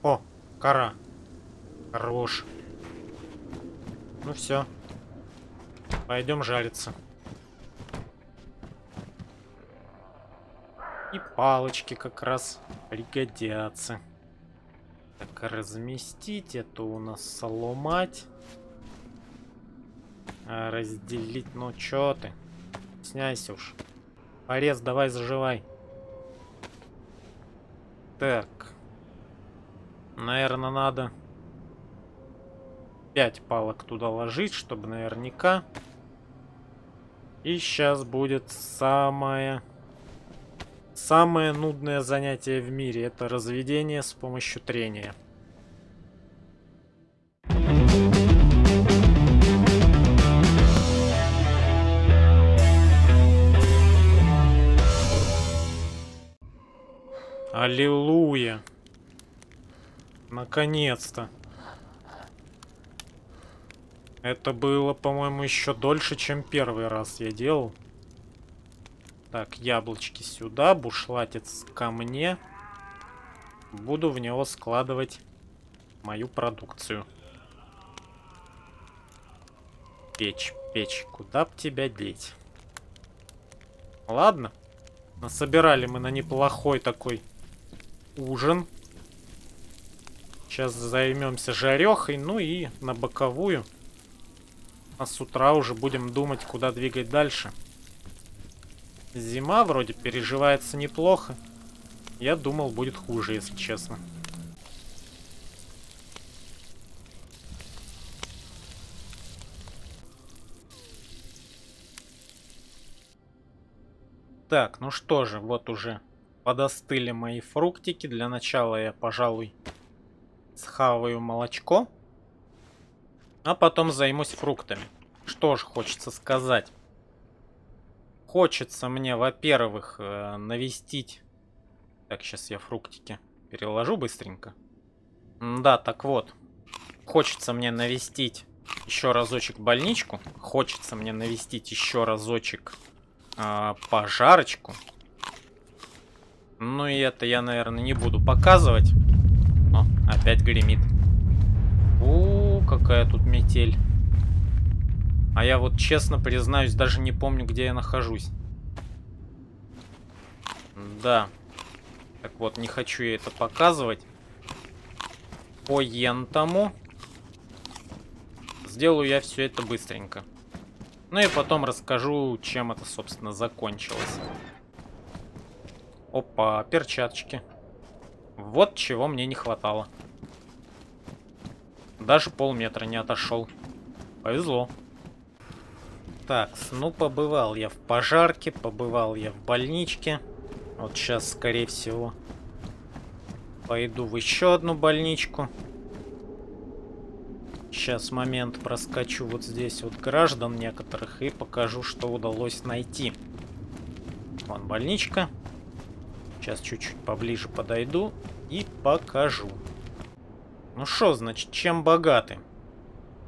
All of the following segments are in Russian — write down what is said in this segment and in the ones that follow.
О, кора. Хорош. Ну все. Пойдем жариться. И палочки как раз пригодятся. Так, разместить. Это у нас сломать. Разделить. Ну, чё ты? Сняйся уж. Порез, давай заживай. Так. Наверное, надо 5 палок туда ложить, чтобы наверняка. И сейчас будет самое нудное занятие в мире. Это разведение с помощью трения. Аллилуйя. Наконец-то. Это было, по-моему, еще дольше, чем первый раз я делал. Так, яблочки сюда, бушлатец ко мне. Буду в него складывать мою продукцию. Печь, печь. Куда б тебя деть? Ладно. Насобирали мы на неплохой такой ужин. Сейчас займемся жарехой, ну и на боковую. А с утра уже будем думать, куда двигать дальше. Зима вроде переживается неплохо. Я думал, будет хуже, если честно. Так, ну что же, вот уже подостыли мои фруктики. Для начала я, пожалуй, схаваю молочко. А потом займусь фруктами. Что же хочется сказать. Хочется мне, во-первых, навестить... Так, сейчас я фруктики переложу быстренько. Да, так вот. Хочется мне навестить еще разочек больничку. Хочется мне навестить еще разочек пожарочку. Ну и это я, наверное, не буду показывать. О, опять гремит. Какая тут метель. А я вот, честно признаюсь, даже не помню, где я нахожусь. Да. Так вот, не хочу я это показывать. Поентому. Сделаю я все это быстренько. Ну и потом расскажу, чем это, собственно, закончилось. Опа, перчаточки. Вот чего мне не хватало. Даже полметра не отошел. Повезло. Так, ну побывал я в пожарке, побывал я в больничке. Вот сейчас, скорее всего, пойду в еще одну больничку. Сейчас момент проскочу вот здесь вот граждан некоторых и покажу, что удалось найти. Вон больничка. Сейчас чуть-чуть поближе подойду и покажу. Ну что, значит, чем богаты?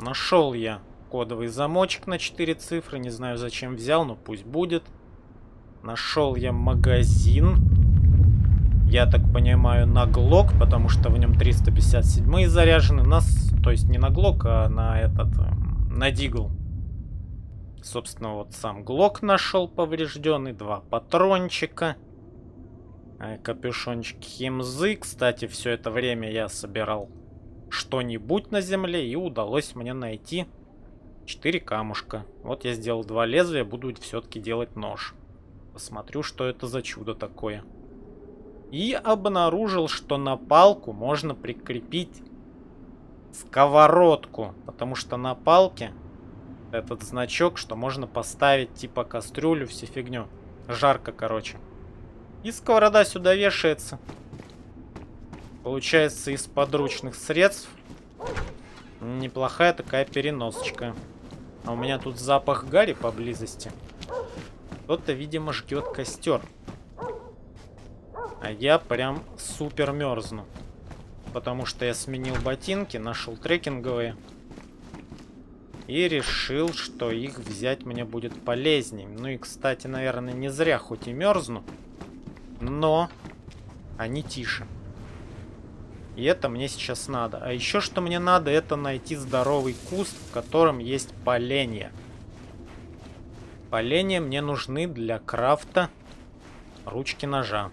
Нашел я кодовый замочек на 4 цифры. Не знаю, зачем взял, но пусть будет. Нашел я магазин. Я так понимаю, на Глок, потому что в нем 357 заряжены. То есть не на Глок, а на на Дигл. Собственно, вот сам Глок нашел поврежденный. 2 патрончика. Капюшончик химзы. Кстати, все это время я собирал что-нибудь на земле, и удалось мне найти 4 камушка. Вот я сделал 2 лезвия, буду все-таки делать нож. Посмотрю, что это за чудо такое. И обнаружил, что на палку можно прикрепить сковородку, потому что на палке этот значок, что можно поставить типа кастрюлю, всю фигню. Жарко, короче. И сковорода сюда вешается. Получается, из подручных средств неплохая такая переносочка. А у меня тут запах гари поблизости. Кто-то, видимо, жгет костер. А я прям супер мерзну. Потому что я сменил ботинки, нашел трекинговые. И решил, что их взять мне будет полезней. Ну и, кстати, наверное, не зря, хоть и мерзну. Но они тише. И это мне сейчас надо. А еще что мне надо, это найти здоровый куст, в котором есть поленья. Поленья мне нужны для крафта ручки ножа.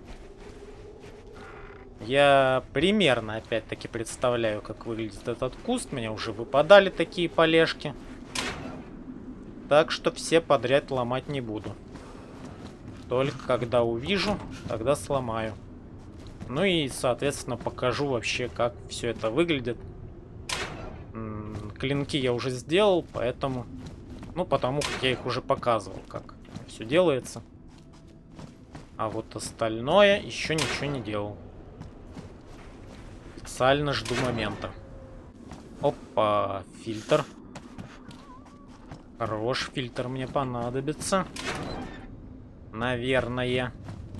Я примерно, опять-таки, представляю, как выглядит этот куст. Мне уже выпадали такие полежки. Так что все подряд ломать не буду. Только когда увижу, тогда сломаю. Ну и, соответственно, покажу вообще, как все это выглядит. Клинки я уже сделал, поэтому... Ну, потому как я их уже показывал, как все делается. А вот остальное еще ничего не делал. Специально жду момента. Опа, фильтр. Хорош, фильтр мне понадобится. Наверное,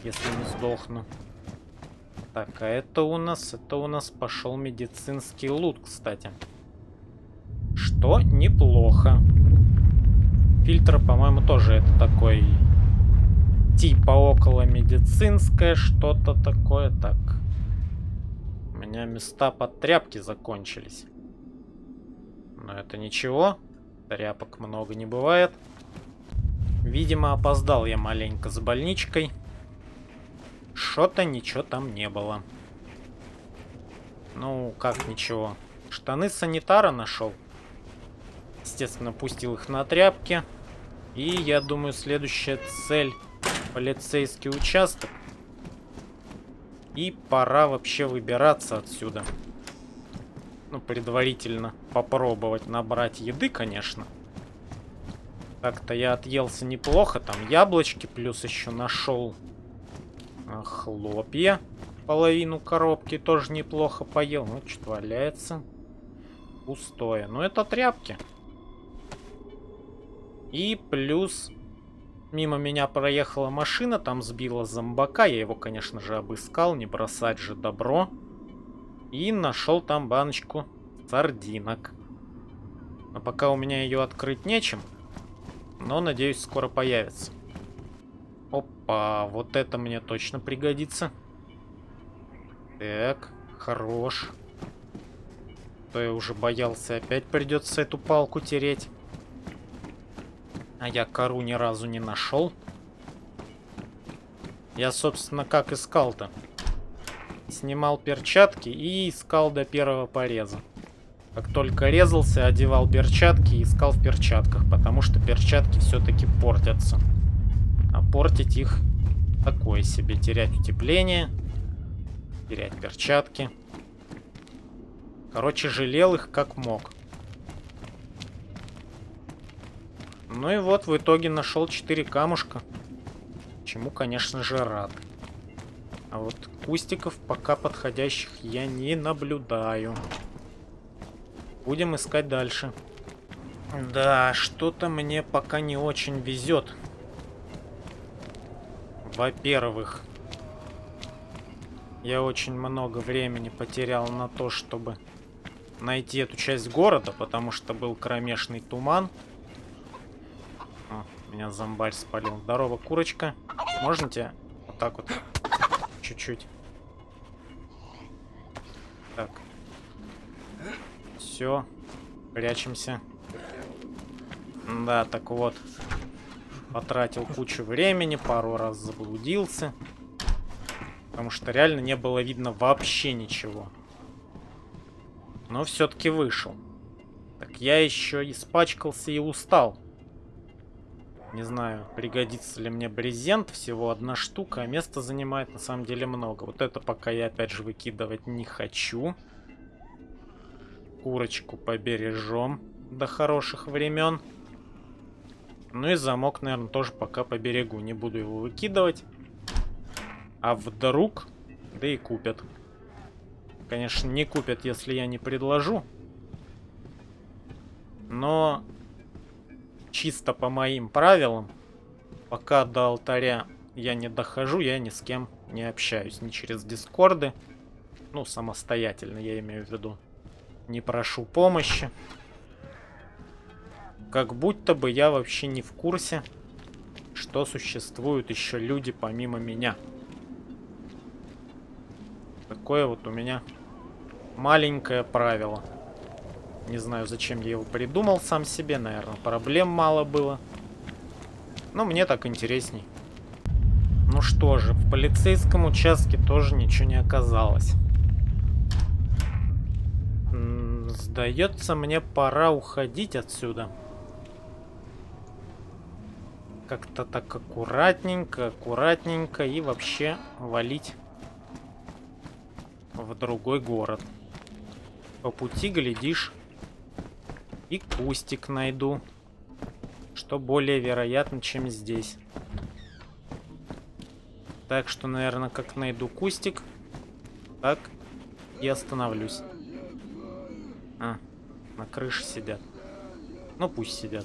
если не сдохну. Так, а это у нас пошел медицинский лут, кстати. Что неплохо. Фильтр, по-моему, тоже это такой типа около медицинское, что-то такое. Так. У меня места под тряпки закончились. Но это ничего. Тряпок много не бывает. Видимо, опоздал я маленько с больничкой. Что-то ничего там не было. Ну, как ничего. Штаны санитара нашел. Естественно, пустил их на тряпки. И я думаю, следующая цель — полицейский участок. И пора вообще выбираться отсюда. Ну, предварительно попробовать набрать еды, конечно. Так-то я отъелся неплохо. Там яблочки, плюс еще нашел хлопья. Половину коробки тоже неплохо поел. Ну, что-то валяется. Пустое. Но это тряпки. И плюс мимо меня проехала машина, там сбила зомбака. Я его, конечно же, обыскал. Не бросать же добро. И нашел там баночку сардинок. Но пока у меня ее открыть нечем. Но, надеюсь, скоро появится. Опа, вот это мне точно пригодится. Так, хорош. То я уже боялся, опять придется эту палку тереть. А я кору ни разу не нашел. Я, собственно, как искал-то? Снимал перчатки и искал до первого пореза. Как только резался, одевал перчатки и искал в перчатках, потому что перчатки все-таки портятся. А портить их такое себе. Терять утепление, терять перчатки. Короче, жалел их как мог. Ну и вот в итоге нашел 4 камушка. Чему, конечно же, рад. А вот кустиков пока подходящих я не наблюдаю. Будем искать дальше. Да, что-то мне пока не очень везет. Во-первых, я очень много времени потерял на то, чтобы найти эту часть города, потому что был кромешный туман. О, меня зомбарь спалил. Здорово, курочка. Можно тебя вот так вот? Чуть-чуть. Так. Все. Прячемся. Да, так вот. Потратил кучу времени, пару раз заблудился. Потому что реально не было видно вообще ничего. Но все-таки вышел. Так я еще испачкался и устал. Не знаю, пригодится ли мне брезент. Всего 1 штука, а место занимает на самом деле много. Вот это пока я опять же выкидывать не хочу. Курочку побережем до хороших времен. Ну и замок, наверное, тоже пока поберегу. Не буду его выкидывать. А вдруг... Да и купят. Конечно, не купят, если я не предложу. Но... Чисто по моим правилам, пока до алтаря я не дохожу, я ни с кем не общаюсь. Ни через дискорды. Ну, самостоятельно, я имею в виду. Не прошу помощи. Как будто бы я вообще не в курсе, что существуют еще люди помимо меня. Такое вот у меня маленькое правило. Не знаю, зачем я его придумал сам себе. Наверное, проблем мало было. Но мне так интересней. Ну что же, в полицейском участке тоже ничего не оказалось. Сдается мне, пора уходить отсюда. Как-то так аккуратненько, аккуратненько и вообще валить в другой город. По пути, глядишь, и кустик найду, что более вероятно, чем здесь. Так что, наверное, как найду кустик, так и остановлюсь. А, на крыше сидят. Ну, пусть сидят.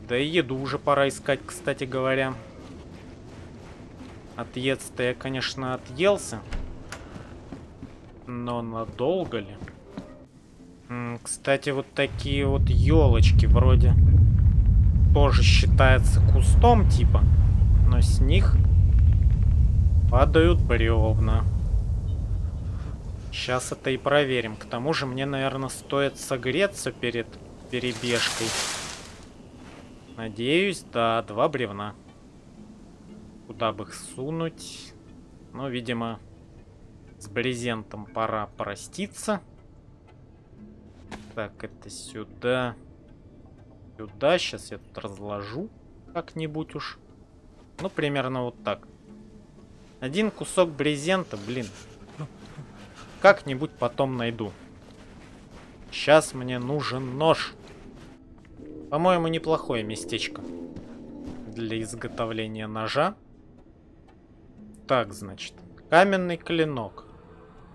Да и еду уже пора искать, кстати говоря. Отъесть-то я, конечно, отъелся. Но надолго ли? Кстати, вот такие вот елочки вроде тоже считается кустом типа. Но с них падают бревна. Сейчас это и проверим. К тому же мне, наверное, стоит согреться перед перебежкой. Надеюсь, да, 2 бревна. Куда бы их сунуть? Ну, видимо, с брезентом пора проститься. Так, это сюда. Сюда. Сейчас я тут разложу как-нибудь уж. Ну, примерно вот так. Один кусок брезента, блин. Как-нибудь потом найду. Сейчас мне нужен нож. По-моему, неплохое местечко для изготовления ножа. Так, значит, каменный клинок.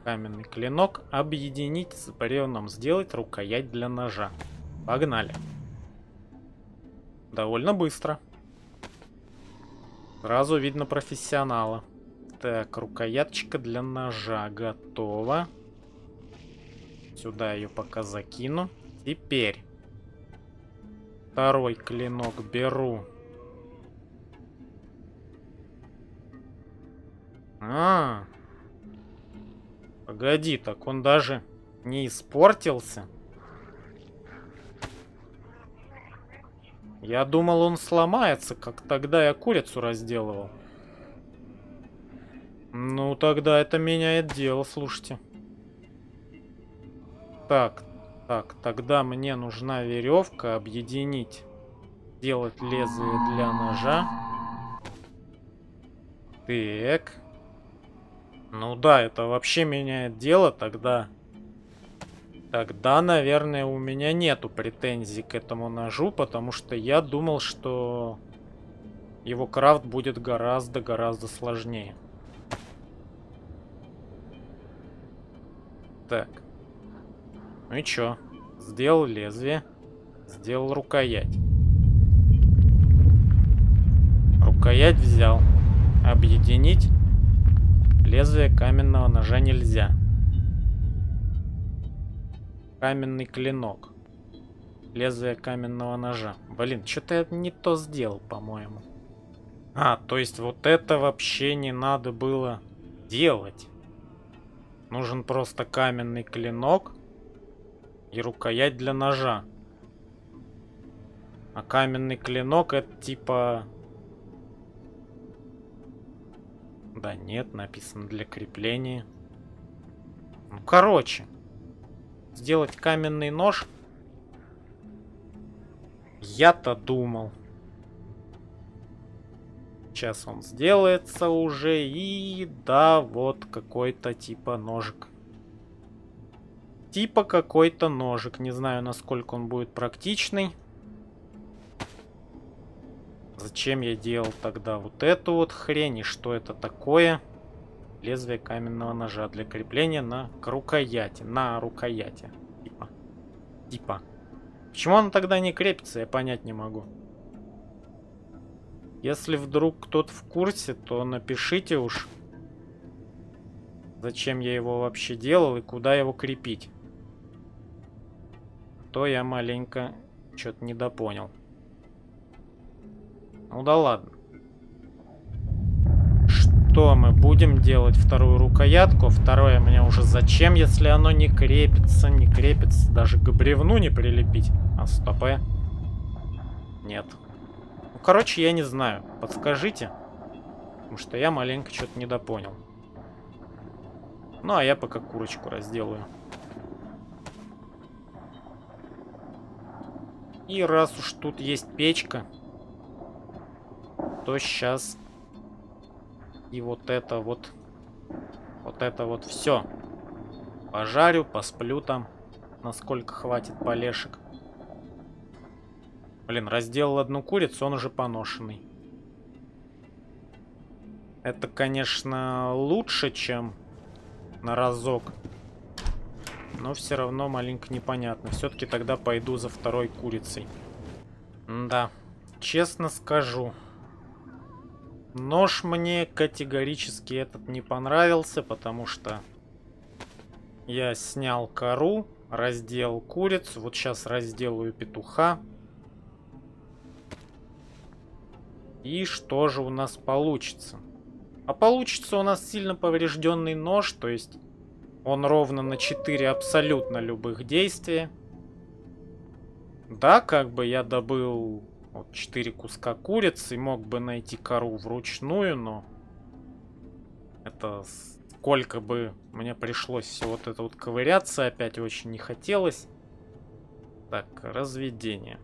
Каменный клинок объединить с бревном, сделать рукоять для ножа. Погнали. Довольно быстро. Сразу видно профессионала. Так, рукояточка для ножа готова. Сюда ее пока закину. Теперь второй клинок беру. Погоди, так он даже не испортился. Я думал, он сломается, как тогда я курицу разделывал. Ну, тогда это меняет дело, слушайте. Так, тогда мне нужна веревка, объединить. Делать лезвие для ножа. Так. Ну да, это вообще меняет дело, тогда... Тогда, наверное, у меня нету претензий к этому ножу, потому что я думал, что его крафт будет гораздо сложнее. Так. Ну и чё? Сделал лезвие. Сделал рукоять. Рукоять взял. Объединить лезвие каменного ножа нельзя. Каменный клинок. Лезвие каменного ножа. Блин, что-то я не то сделал, по-моему. А, то есть вот это вообще не надо было делать. Нужен просто каменный клинок и рукоять для ножа. А каменный клинок это типа... Да нет, написано для крепления. Ну, короче. Сделать каменный нож. Я-то думал. Сейчас он сделается уже. И да, вот какой-то типа ножик. Типа какой-то ножик. Не знаю, насколько он будет практичный. Зачем я делал тогда вот эту вот хрень? И что это такое? Лезвие каменного ножа для крепления на рукояти. На рукояти. Типа. Почему оно тогда не крепится, я понять не могу. Если вдруг кто-то в курсе, то напишите уж, зачем я его вообще делал и куда его крепить. То я маленько что-то недопонял. Ну да ладно. что мы будем делать вторую рукоятку. Второе мне уже зачем, если оно не крепится, даже к бревну не прилепить. А стопэ. Нет. Ну, короче, я не знаю. Подскажите. Потому что я маленько что-то недопонял. Ну, а я пока курочку разделаю. И раз уж тут есть печка, то сейчас и вот это вот все пожарю, посплю там, насколько хватит полешек. Блин, разделал одну курицу, он уже поношенный. Это, конечно, лучше, чем на разок. Но все равно маленько непонятно. Все-таки тогда пойду за второй курицей. Да, честно скажу. Нож мне категорически этот не понравился, потому что я снял кору, разделал курицу. Вот сейчас разделаю петуха. И что же у нас получится? А получится у нас сильно поврежденный нож, то есть он ровно на 4 абсолютно любых действия. Да, как бы я добыл вот 4 куска курицы и мог бы найти кору вручную, но это сколько бы мне пришлось все вот это вот ковыряться, опять очень не хотелось. Так, разведение.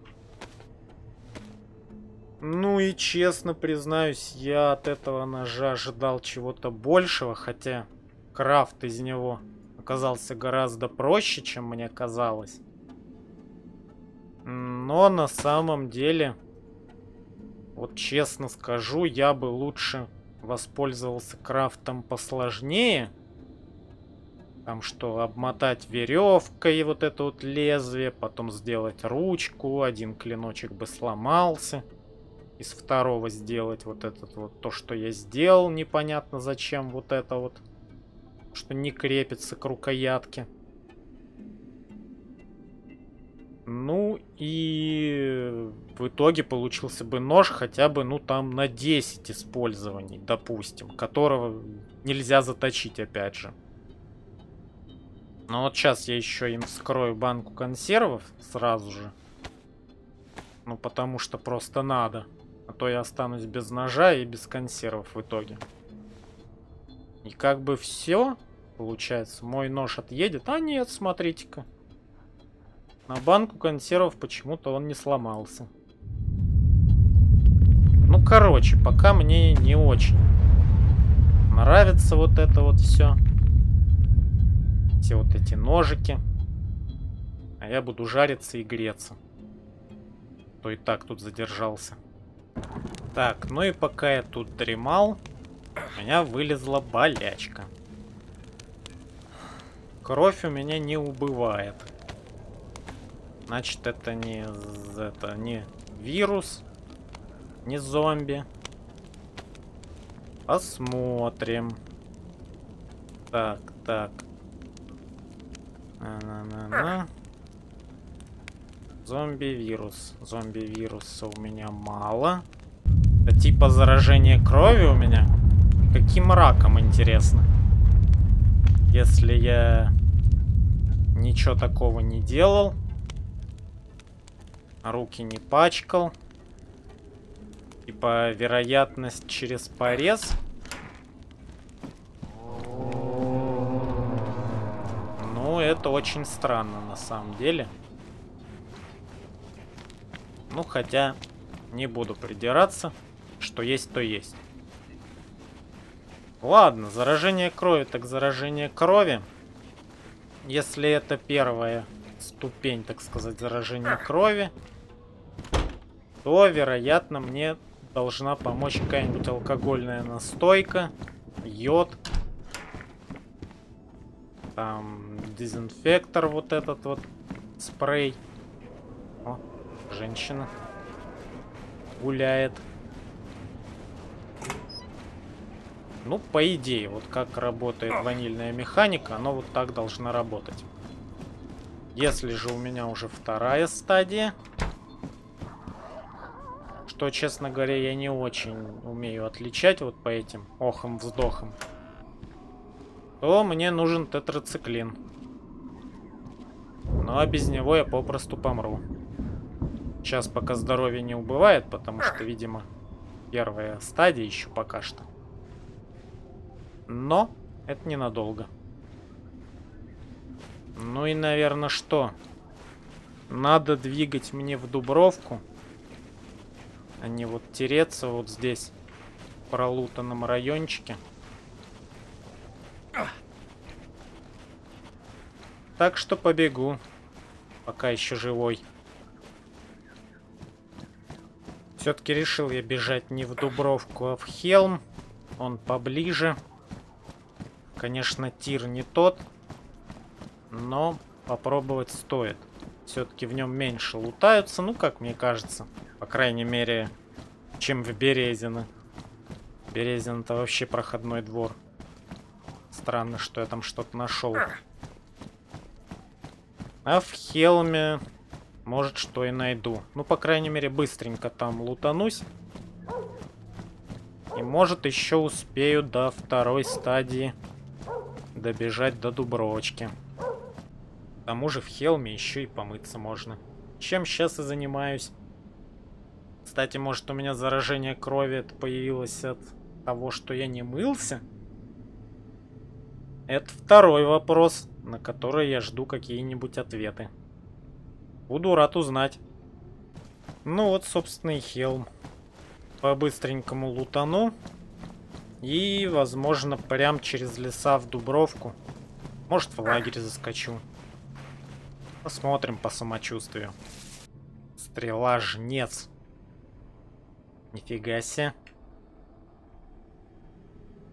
Ну и честно признаюсь, я от этого ножа ожидал чего-то большего, хотя крафт из него оказался гораздо проще, чем мне казалось. Но на самом деле, вот честно скажу, я бы лучше воспользовался крафтом посложнее. Там что, обмотать веревкой вот это вот лезвие, потом сделать ручку, один клиночек бы сломался. Из второго сделать вот этот вот, то, что я сделал, непонятно зачем, вот это вот, что не крепится к рукоятке. Ну и в итоге получился бы нож хотя бы, ну там на 10 использований, допустим, которого нельзя заточить опять же. Но вот сейчас я еще им вскрою банку консервов сразу же. Ну потому что просто надо. А то я останусь без ножа и без консервов в итоге. И как бы все, получается, мой нож отъедет. А нет, смотрите-ка. На банку консервов почему-то он не сломался. Ну, короче, пока мне не очень нравится вот это вот все. Все вот эти ножики. А я буду жариться и греться. То и так тут задержался. Так, ну и пока я тут дремал, у меня вылезла болячка. Кровь у меня не убывает. Значит, это не вирус, не зомби. Посмотрим. Так, так. Зомби-вирус. Зомби-вируса у меня мало. Это типа заражение крови у меня. Каким раком, интересно? Если я ничего такого не делал. Руки не пачкал. Типа вероятность через порез. Ну, это очень странно на самом деле. Ну, хотя не буду придираться. Что есть, то есть. Ладно, заражение крови, так заражение крови. Если это первая ступень, так сказать, заражения крови, то, вероятно, мне должна помочь какая-нибудь алкогольная настойка, йод, там, дезинфектор вот этот вот, спрей. О, женщина гуляет. Ну, по идее, вот как работает ванильная механика, оно вот так должно работать. Если же у меня уже вторая стадия, что, честно говоря, я не очень умею отличать вот по этим охам-вздохам, то мне нужен тетрациклин. Ну а без него я попросту помру. Сейчас пока здоровье не убывает, потому что, видимо, первая стадия еще пока что. Но это ненадолго. Ну и, наверное, что? Надо двигать мне в Дубровку, а не вот тереться вот здесь, в пролутанном райончике. Так что побегу, пока еще живой. Все-таки решил я бежать не в Дубровку, а в Хелм. Он поближе. Конечно, тир не тот, но попробовать стоит. Все-таки в нем меньше лутаются, ну, как мне кажется. По крайней мере, чем в Березино. Березино — это вообще проходной двор. Странно, что я там что-то нашел. А в Хелме, может, что и найду. Ну, по крайней мере, быстренько там лутанусь. И, может, еще успею до второй стадии добежать до Дубровочки. К тому же в Хелме еще и помыться можно. Чем сейчас и занимаюсь. Кстати, может, у меня заражение крови это появилось от того, что я не мылся? Это второй вопрос, на который я жду какие-нибудь ответы. Буду рад узнать. Ну вот, собственно, и Хелм. По-быстренькому лутану. И, возможно, прям через леса в Дубровку. Может, в лагерь заскочу. Посмотрим по самочувствию. Стрела-жнец. Нифига себе.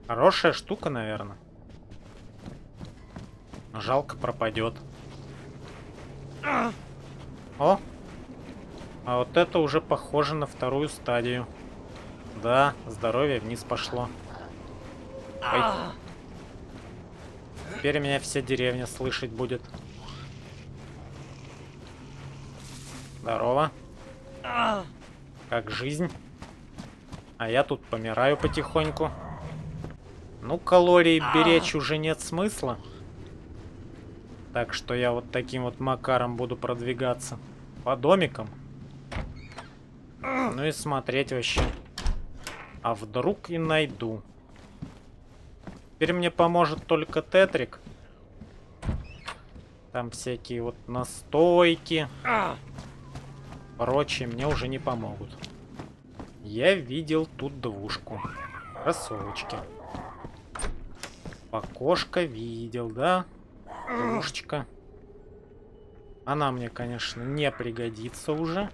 Хорошая штука, наверное. Жалко, пропадет. О! А вот это уже похоже на вторую стадию. Да, здоровье вниз пошло. Ой. Теперь меня вся деревня слышать будет. Здорово. Как жизнь? А я тут помираю потихоньку. Ну, калорий беречь уже нет смысла. Так что я вот таким вот макаром буду продвигаться по домикам. Ну и смотреть вообще. А вдруг и найду. Теперь мне поможет только тетрик. Там всякие вот настойки. Прочие мне уже не помогут. Я видел тут двушку. Кроссовочки. Окошко видел, да? Двушечка. Она мне, конечно, не пригодится уже.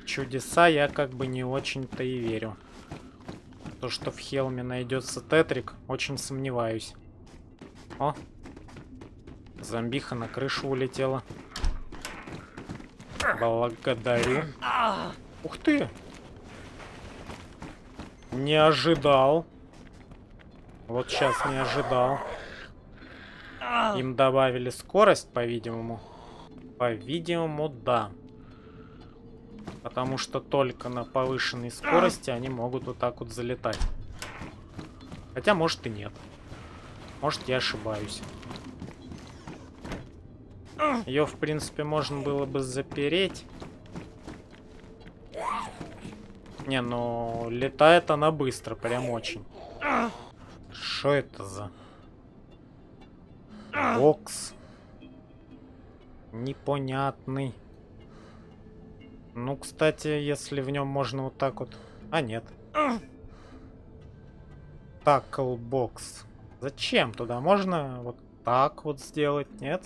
Чудеса я как бы не очень-то и верю. То, что в Хелме найдется тетрик, очень сомневаюсь. О! Зомбиха на крышу улетела. Благодарю. Ух ты! Не ожидал. Вот сейчас не ожидал. Им добавили скорость, по-видимому. По-видимому, да. Потому что только на повышенной скорости они могут вот так вот залетать. Хотя, может, и нет. Может, я ошибаюсь. Ее, в принципе, можно было бы запереть. Не, ну, летает она быстро, прям очень. Что это за бокс? Непонятный. Ну, кстати, если в нем можно вот так вот... А, нет. Такл-бокс. Зачем туда? Можно вот так вот сделать, нет?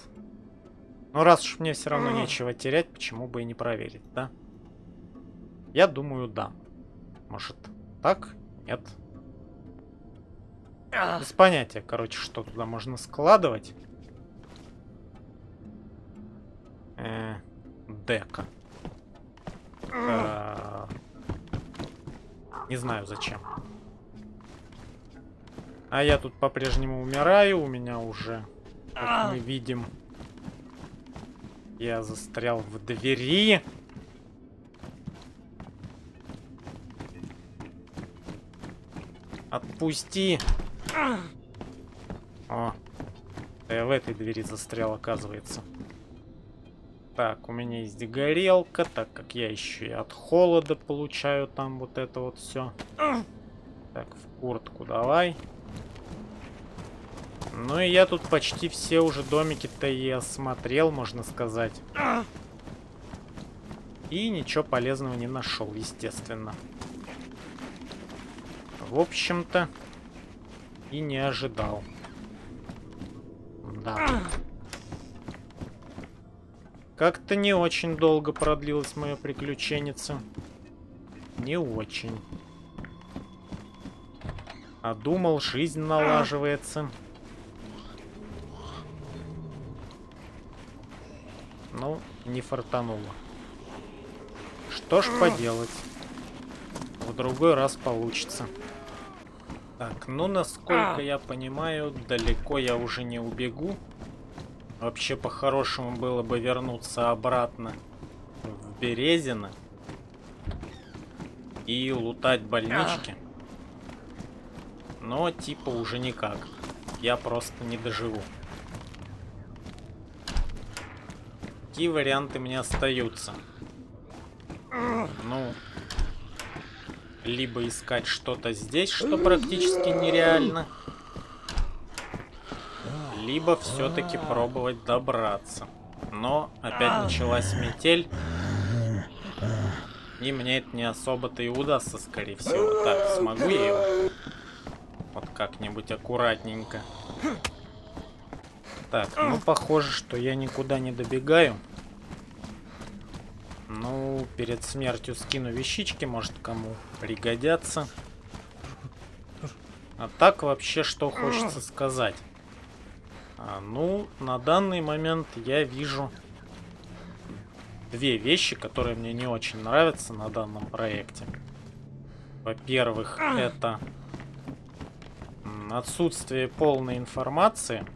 Ну, раз уж мне все равно нечего терять, почему бы и не проверить, да? Я думаю, да. Может, так? Нет. Без понятия, короче, что туда можно складывать. Дека. Не знаю зачем. А я тут по-прежнему умираю. У меня уже, как мы видим, Я застрял в двери. Отпусти. О, я в этой двери застрял, оказывается. Так, у меня есть горелка, так как я еще и от холода получаю там вот это вот все. Так, в куртку давай. Ну и я тут почти все уже домики-то и осмотрел, можно сказать. И ничего полезного не нашел, естественно. В общем-то, и не ожидал. Да. Как-то не очень долго продлилось мое приключенница. Не очень. А думал, жизнь налаживается. Ну, не фартануло. Что ж поделать. В другой раз получится. Так, ну, насколько я понимаю, далеко я уже не убегу. Вообще, по-хорошему было бы вернуться обратно в Березино и лутать больнички. Но, типа, уже никак. Я просто не доживу. Какие варианты мне остаются? Ну, либо искать что-то здесь, что практически нереально, либо все-таки пробовать добраться. Но опять началась метель, и мне это не особо-то и удастся, скорее всего. Так, смогу я его? Вот как-нибудь аккуратненько. Так, ну похоже, что я никуда не добегаю. Ну, перед смертью скину вещички, может, кому пригодятся. А так вообще, что хочется сказать. Ну, на данный момент я вижу две вещи, которые мне не очень нравятся на данном проекте. Во-первых, это отсутствие полной информации.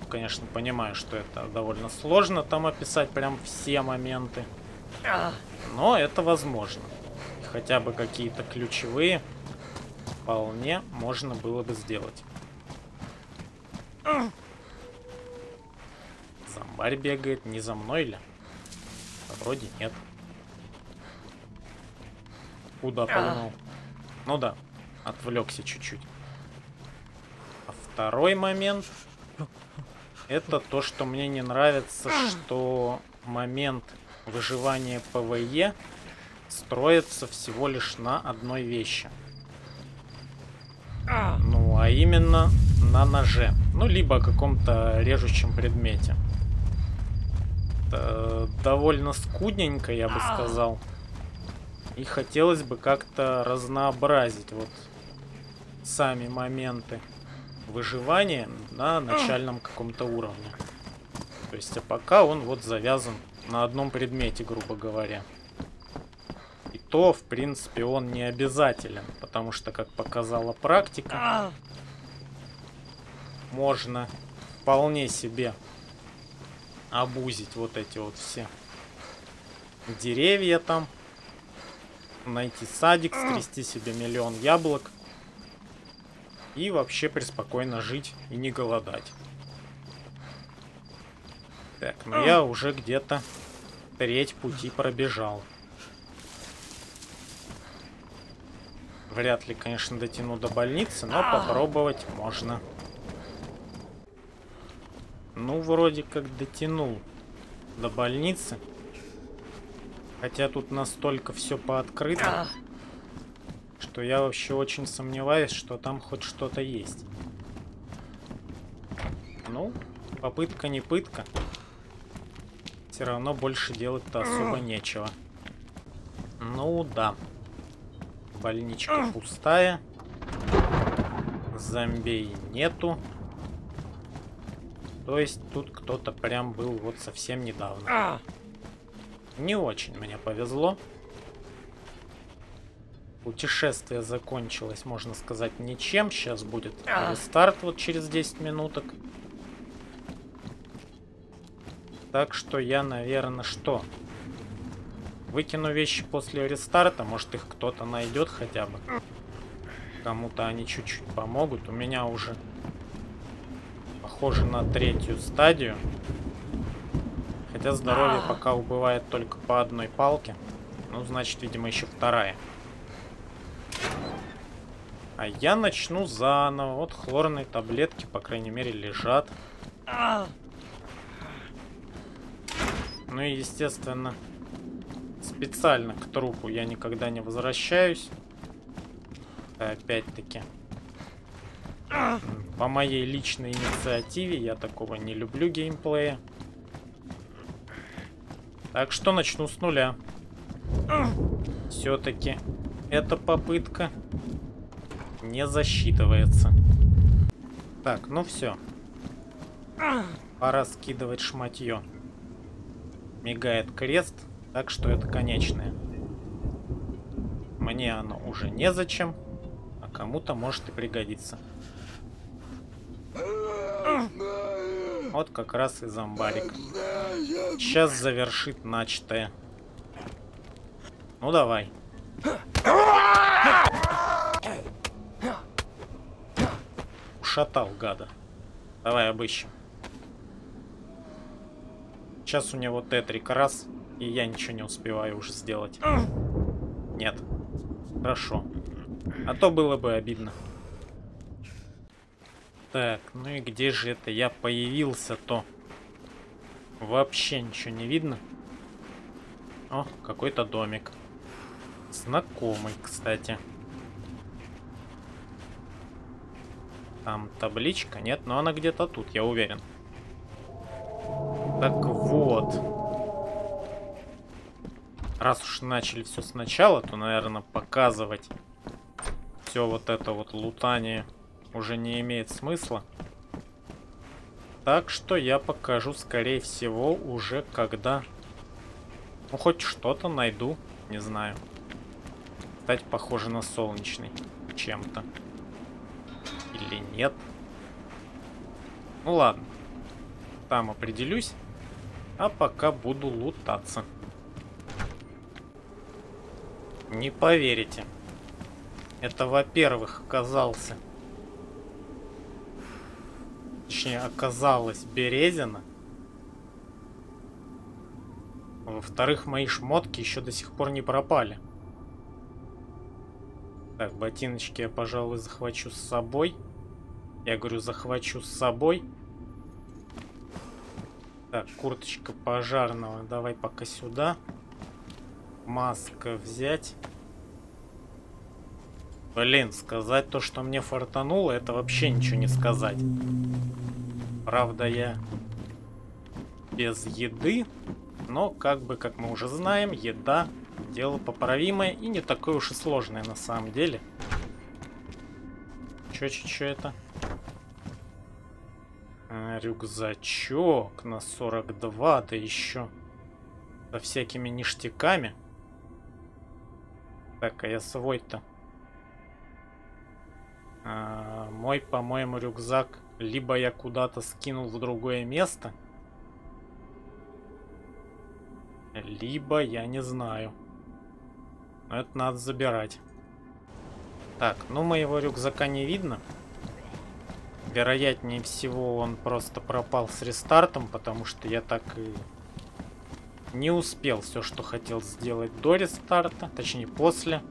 Конечно, понимаю, что это довольно сложно там описать прям все моменты. Но это возможно. И хотя бы какие-то ключевые вполне можно было бы сделать. Зомбарь бегает не за мной ли? Вроде нет. Куда погнал? Ну да, отвлекся чуть-чуть. А второй момент... Это то, что мне не нравится, что момент выживания ПВЕ строится всего лишь на одной вещи. Ну, а именно на ноже. Ну, либо каком-то режущем предмете. Это довольно скудненько, я бы сказал. И хотелось бы как-то разнообразить вот сами моменты выживания на начальном каком-то уровне. То есть, а пока он вот завязан на одном предмете, грубо говоря. И то, в принципе, он не обязателен, потому что, как показала практика, можно вполне себе обузить вот эти вот все деревья там, найти садик, скрести себе миллион яблок. И вообще преспокойно жить и не голодать. Так, ну я уже где-то треть пути пробежал. Вряд ли, конечно, дотяну до больницы, но попробовать можно. Ну, вроде как дотянул до больницы. Хотя тут настолько все пооткрыто, что я вообще очень сомневаюсь, что там хоть что-то есть. Ну, попытка не пытка. Все равно больше делать-то особо нечего. Ну да. Больничка пустая. Зомбей нету. То есть тут кто-то прям был вот совсем недавно. Не очень мне повезло. Путешествие закончилось, можно сказать, ничем. Сейчас будет рестарт вот через 10 минуток. Так что я, наверное, что? Выкину вещи после рестарта. Может, их кто-то найдет хотя бы. Кому-то они чуть-чуть помогут. У меня уже похоже на 3-ю стадию. Хотя здоровье пока убывает только по одной палке. Ну, значит, видимо, еще 2-я. А я начну заново. Вот хлорные таблетки, по крайней мере, лежат. Ну и, естественно, специально к трупу я никогда не возвращаюсь. Опять-таки, по моей личной инициативе я такого не люблю геймплея. Так что начну с нуля. Все-таки эта попытка не засчитывается. Так, ну все. Пора скидывать шматье. Мигает крест, так что это конечное. Мне оно уже незачем, а кому-то может и пригодиться. Вот как раз и зомбарик. Сейчас завершит начатое. Ну давай. Ушатал, гада. Давай обыщем. Сейчас у него тетрик раз, и я ничего не успеваю уже сделать. Нет. Хорошо. А то было бы обидно. Так, ну и где же это я появился-то? Вообще ничего не видно. О, какой-то домик. Знакомый, кстати. Там табличка? Нет, но она где-то тут, я уверен. Так вот. Раз уж начали все сначала, то, наверное, показывать все вот это вот лутание уже не имеет смысла. Так что я покажу, скорее всего, уже когда... Ну, хоть что-то найду, не знаю. Кстати, похоже на солнечный чем-то. Или нет. Ну ладно. Там определюсь. А пока буду лутаться. Не поверите. Это, во-первых, оказался... Точнее, оказалась Березина. Во-вторых, мои шмотки еще до сих пор не пропали. Так, ботиночки я, пожалуй, захвачу с собой. Я говорю, захвачу с собой. Так, курточка пожарного. Давай пока сюда. Маска взять. Блин, сказать то, что мне фартануло, это вообще ничего не сказать. Правда, я без еды. Но, как бы, как мы уже знаем, еда дело поправимое и не такое уж и сложное на самом деле. Чё это? Рюкзачок на 42, да еще со всякими ништяками. Так, а я свой-то. Мой, по-моему, рюкзак либо я куда-то скинул в другое место, либо я не знаю. Но это надо забирать. Так, ну моего рюкзака не видно. Вероятнее всего он просто пропал с рестартом, потому что я так и не успел все, что хотел сделать до рестарта. Точнее, после.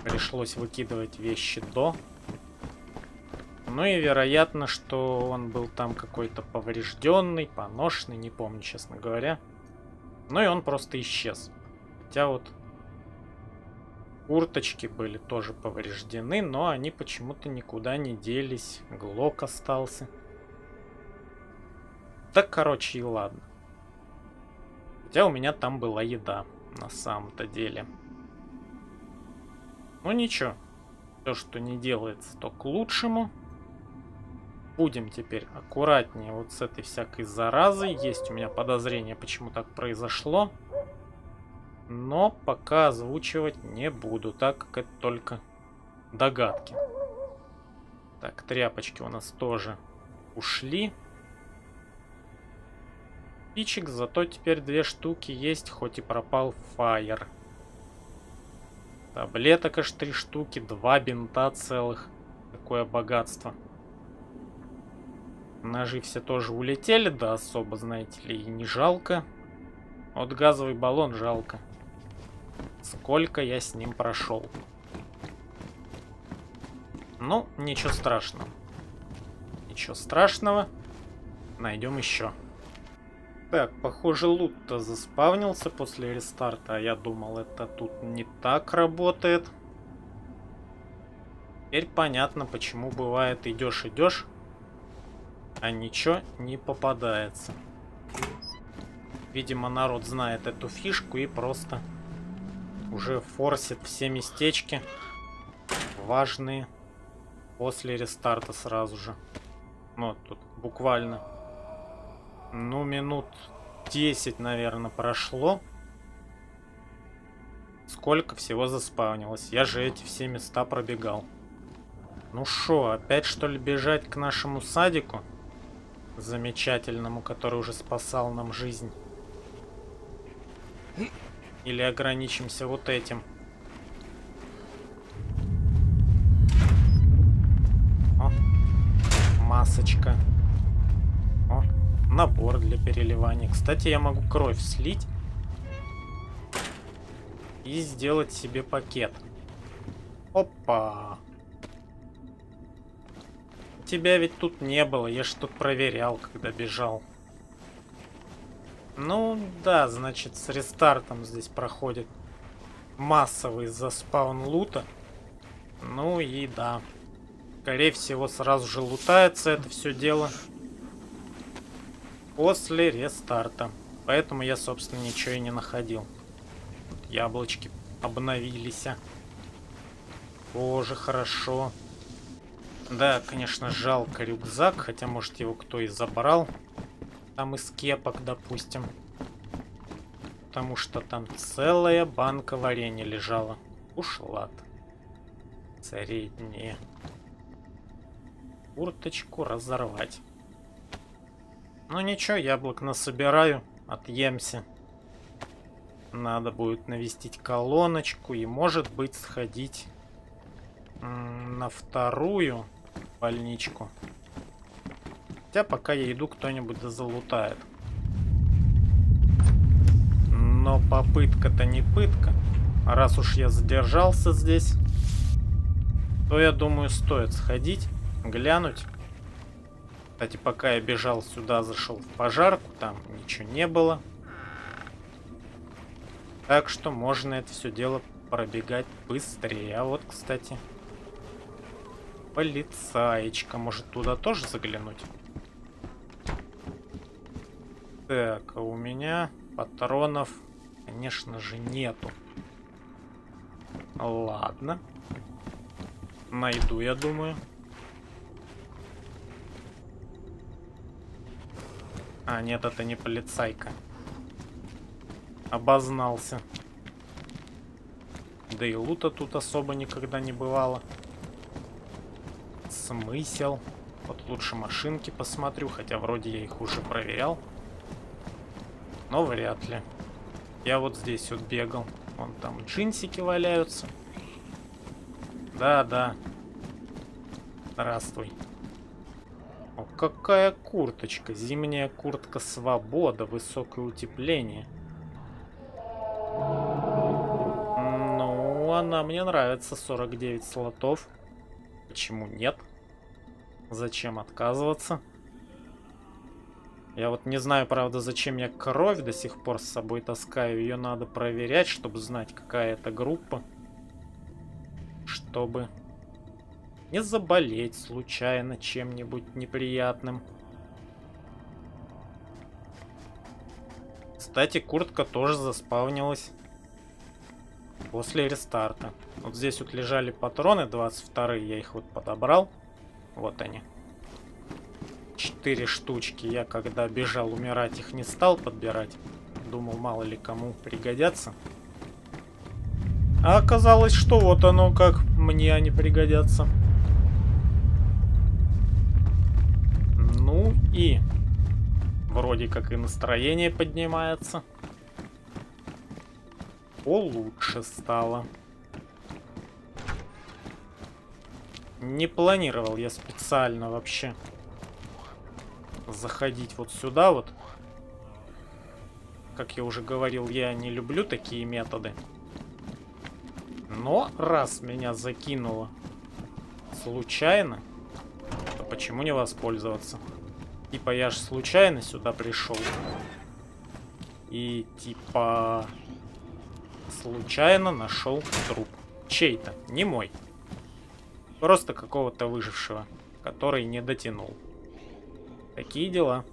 Пришлось выкидывать вещи до. Ну и вероятно, что он был там какой-то поврежденный, поношенный, не помню, честно говоря. Ну и он просто исчез. Хотя вот курточки были тоже повреждены, но они почему-то никуда не делись. Глок остался. Так, короче, и ладно. Хотя у меня там была еда, на самом-то деле. Ну ничего. То, что не делается, то к лучшему. Будем теперь аккуратнее вот с этой всякой заразой. Есть у меня подозрение, почему так произошло. Но пока озвучивать не буду, так как это только догадки. Так, тряпочки у нас тоже ушли. спичек, зато теперь 2 штуки есть, хоть и пропал фаер. Таблеток аж 3 штуки, 2 бинта целых. Какое богатство. Ножи все тоже улетели, да особо, знаете ли, и не жалко. Вот газовый баллон жалко. Сколько я с ним прошел. Ну, ничего страшного. Ничего страшного. Найдем еще. Так, похоже, лут-то заспавнился после рестарта. А я думал, это тут не так работает. Теперь понятно, почему бывает идешь, а ничего не попадается. Видимо, народ знает эту фишку и просто уже форсит все местечки важные после рестарта сразу же. Ну, тут буквально, ну, минут 10, наверное, прошло. Сколько всего заспавнилось. Я же эти все места пробегал. Ну шо, опять что ли бежать к нашему садику? Замечательному, который уже спасал нам жизнь. Или ограничимся вот этим? О, масочка. О, набор для переливания. Кстати, я могу кровь слить и сделать себе пакет. Опа! Тебя ведь тут не было, я ж тут проверял, когда бежал. Ну да, значит, с рестартом здесь проходит массовый заспаун лута. Ну и да, скорее всего, сразу же лутается это все дело после рестарта. Поэтому я, собственно, ничего и не находил. Яблочки обновились. Боже, хорошо. Да, конечно, жалко рюкзак, хотя, может, его кто и забрал. Там из кепок, допустим. Потому что там целая банка варенья лежала. Ушлат. Среднее. Курточку разорвать. Ну ничего, яблок насобираю, отъемся. Надо будет навестить колоночку и, может быть, сходить на вторую больничку. Хотя пока я иду, кто-нибудь да залутает. Но попытка-то не пытка. Раз уж я задержался здесь, то, я думаю, стоит сходить, глянуть. Кстати, пока я бежал сюда, зашел в пожарку, там ничего не было. Так что можно это все дело пробегать быстрее. А вот, кстати, полицаечка. Может, туда тоже заглянуть? Так, а у меня патронов, конечно же, нету. Ладно. Найду, я думаю. А, нет, это не полицайка. Обознался. Да и лута тут особо никогда не бывало. Смысл? Вот лучше машинки посмотрю, хотя вроде я их уже проверял. Но вряд ли. Я вот здесь вот бегал. Вон там джинсики валяются. Да. Здравствуй. О, какая курточка. Зимняя куртка Свобода. Высокое утепление. Ну, она мне нравится. 49 слотов. Почему нет? Зачем отказываться? Я вот не знаю, правда, зачем я кровь до сих пор с собой таскаю. Ее надо проверять, чтобы знать, какая это группа. Чтобы не заболеть случайно чем-нибудь неприятным. Кстати, куртка тоже заспавнилась после рестарта. Вот здесь вот лежали патроны 22-е, я их вот подобрал. Вот они. 4 штучки. Я когда бежал умирать, их не стал подбирать. Думал, мало ли кому пригодятся. А оказалось, что вот оно как мне они пригодятся. Ну и Вроде как и настроение поднимается. Получше стало. Не планировал я специально вообще заходить вот сюда вот. Как я уже говорил, я не люблю такие методы. Но раз меня закинуло случайно, то почему не воспользоваться? Типа я ж случайно сюда пришел. И типа случайно нашел труп. Чей-то, не мой. Просто какого-то выжившего, который не дотянул. Такие дела.